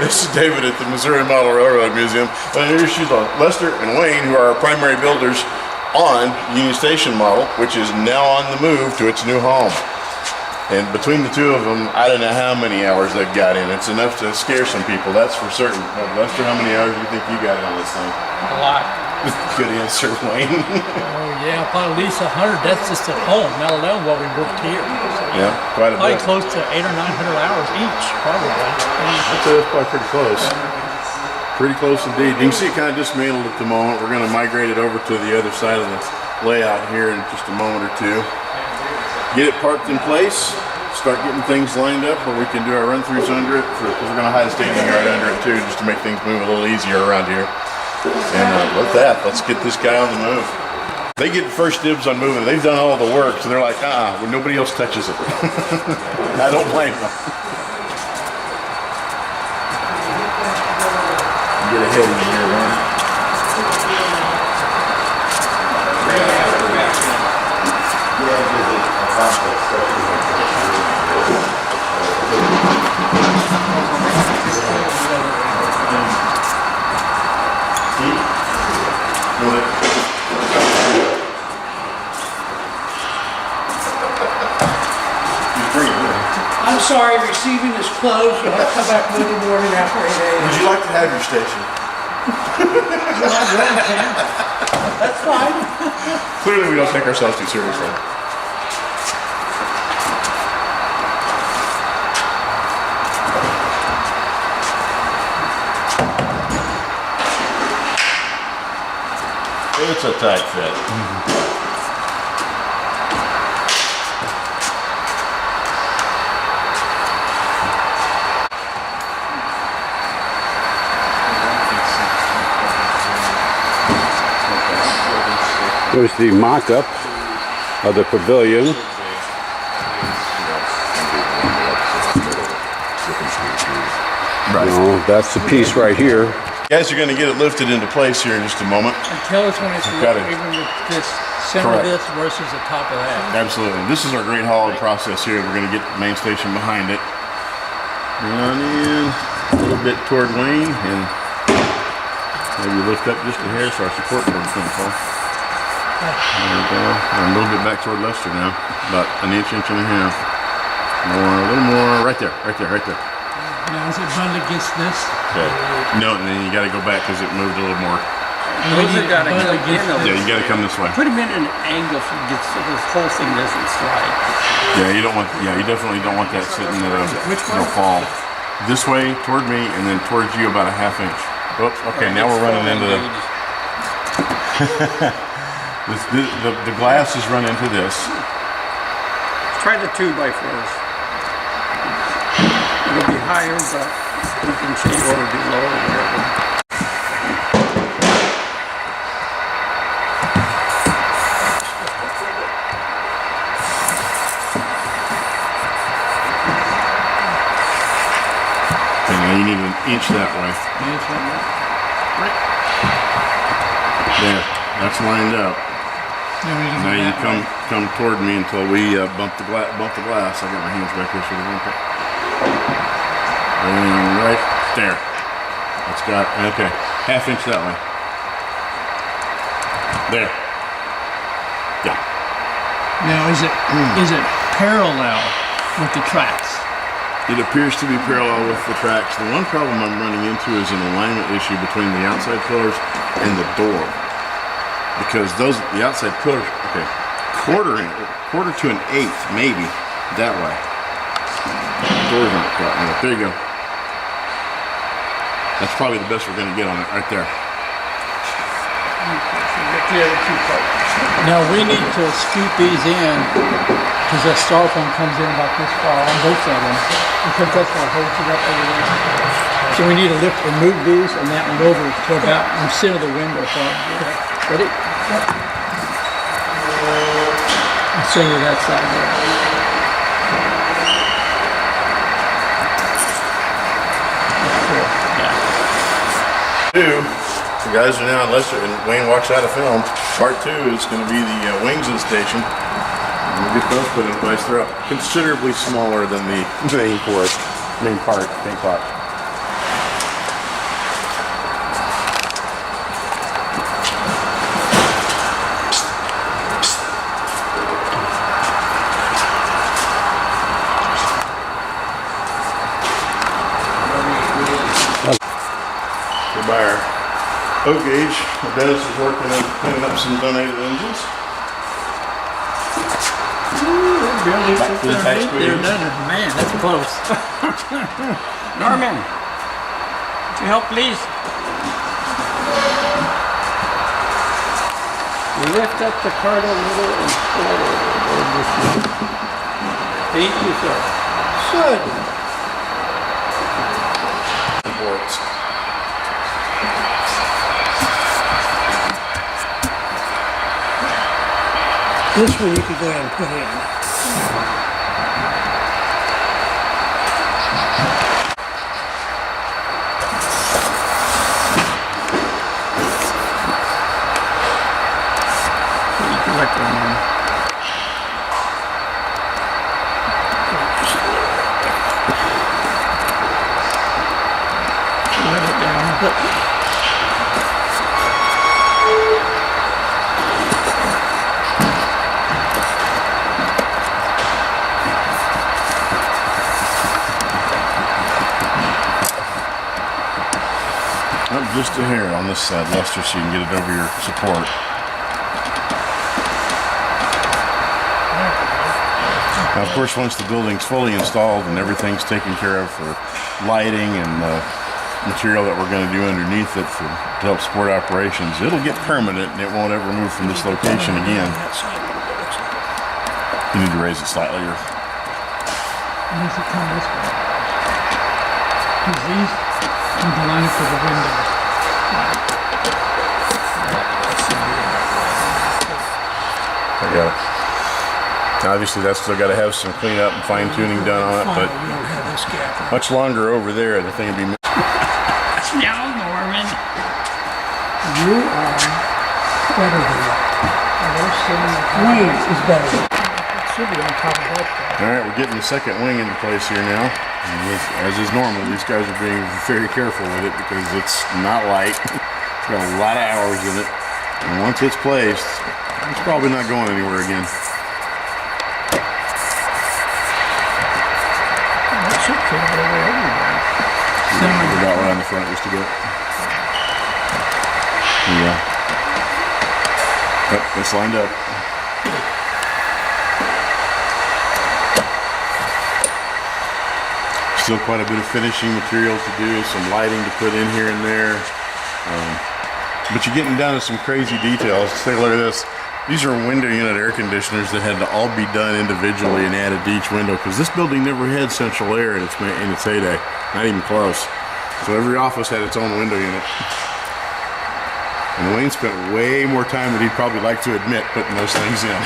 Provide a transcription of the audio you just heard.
this is David at the Missouri Model Railroad Museum. And here's Lester and Wayne, who are our primary builders on Union Station model, which is now on the move to its new home. And between the two of them, I don't know how many hours they've got in. It's enough to scare some people, that's for certain. Lester, how many hours do you think you got in on this thing? A lot. Good answer, Wayne. Oh yeah, probably at least 100. That's just at home, let alone what we worked here. So, yeah, quite a bit. Probably close to 800 or 900 hours each, probably. I'd say that's probably pretty close. Pretty close indeed. You can see it kind of dismantled at the moment. We're going to migrate it over to the other side of the layout here in just a moment or two. Get it parked in place. Start getting things lined up where we can do our run-throughs under it. Because we're going to hide a staging yard under it too, just to make things move a little easier around here. And with that, let's get this guy on the move. They get first dibs on moving. They've done all the work, so they're like, well, nobody else touches it. I don't blame them. Get ahead of you here, man. I'm sorry, receiving is closed. You'll have to come back Monday morning after 8 a.m. Would you like to have your station? That's fine. Clearly we don't take ourselves too seriously. It's a tight fit. Here's the mock-up of the pavilion. Right. No, that's the piece right here. You guys are going to get it lifted into place here in just a moment. And tell us when it's even with this center of this versus the top of that. Absolutely. This is our great hauling process here. We're going to get the main station behind it. Run in a little bit toward Wayne and maybe lift up just a hair so our support board's going to fall. There we go. And a little bit back toward Lester now. About an inch, inch and a half. More, a little more. Right there, right there, right there. Now is it bundled against this? Okay. No, and then you got to go back because it moved a little more. Yeah, you got to come this way. Put him in an angle so this whole thing doesn't slide. Yeah, you don't want. Yeah, you definitely don't want that sitting at it'll fall. This way toward me, and then towards you about a half inch. Oops. Okay, now we're running into the. The glass is run into this. Try the 2x4s. It'll be higher, but you can change or it'll be lower or whatever. Okay, now you need an inch that way. There, that's lined up. Now you come toward me until we bump the glass. I got my hands back here so we won't. And right there. That's got okay. Half inch that way. There. Yeah. Now is it parallel with the tracks? It appears to be parallel with the tracks. The one problem I'm running into is an alignment issue between the outside pillars and the door. Because the outside pillars, okay, quarter to an eighth, maybe, that way. Door's not quite in it. There you go. That's probably the best we're going to get on it, right there. Now we need to scoot these in because that styrofoam comes in about this far on both of them because that's what holds it up over there. So we need to lift and move these and that one over to about in the center of the window. So, ready? Yep. I'll show you that side there. The guys are now in Lester, and Wayne walks out of film. Part 2 is going to be the wings of the station. And we'll get those put in place. They're considerably smaller than the main part. by our oak gauge. Dennis is working on cleaning up some donated engines. Back to the tax They're page. done. Man, that's close. Norman, would you help, please? Lift up the cart a little and forward. Thank you, sir. Good. Reports. This one you could go ahead and put in. Let it down. Up just a hair on this side, Lester, so you can get it over your support. Now, of course, once the building's fully installed and everything's taken care of for lighting and material that we're going to do underneath it to help support operations, it'll get permanent and it won't ever move from this location again. You need to raise it slightly. Or Needs to come this way. Because these need to line up with the window. I got it. Now, obviously, that's still got to have some cleanup and fine tuning done on it, but You don't have this gap. much longer over there, the thing would be. Now, Norman. You are better than that. Wing is better. It should be on top of that. All right, we're getting the second wing into place here now. And as is normal, these guys are being very careful with it because it's not light. It's got a lot of hours in it. And once it's placed, it's probably not going anywhere again. That should fit all the way over there. About right on the front just a bit. Yeah. Yep, it's lined up. Still quite a bit of finishing materials to do, some lighting to put in here and there. But you're getting down to some crazy details. Take a look at this. These are window unit air conditioners that had to all be done individually and added to each window because this building never had central air in its heyday, not even close. So every office had its own window unit. And Wayne spent way more time than he'd probably like to admit putting those things in.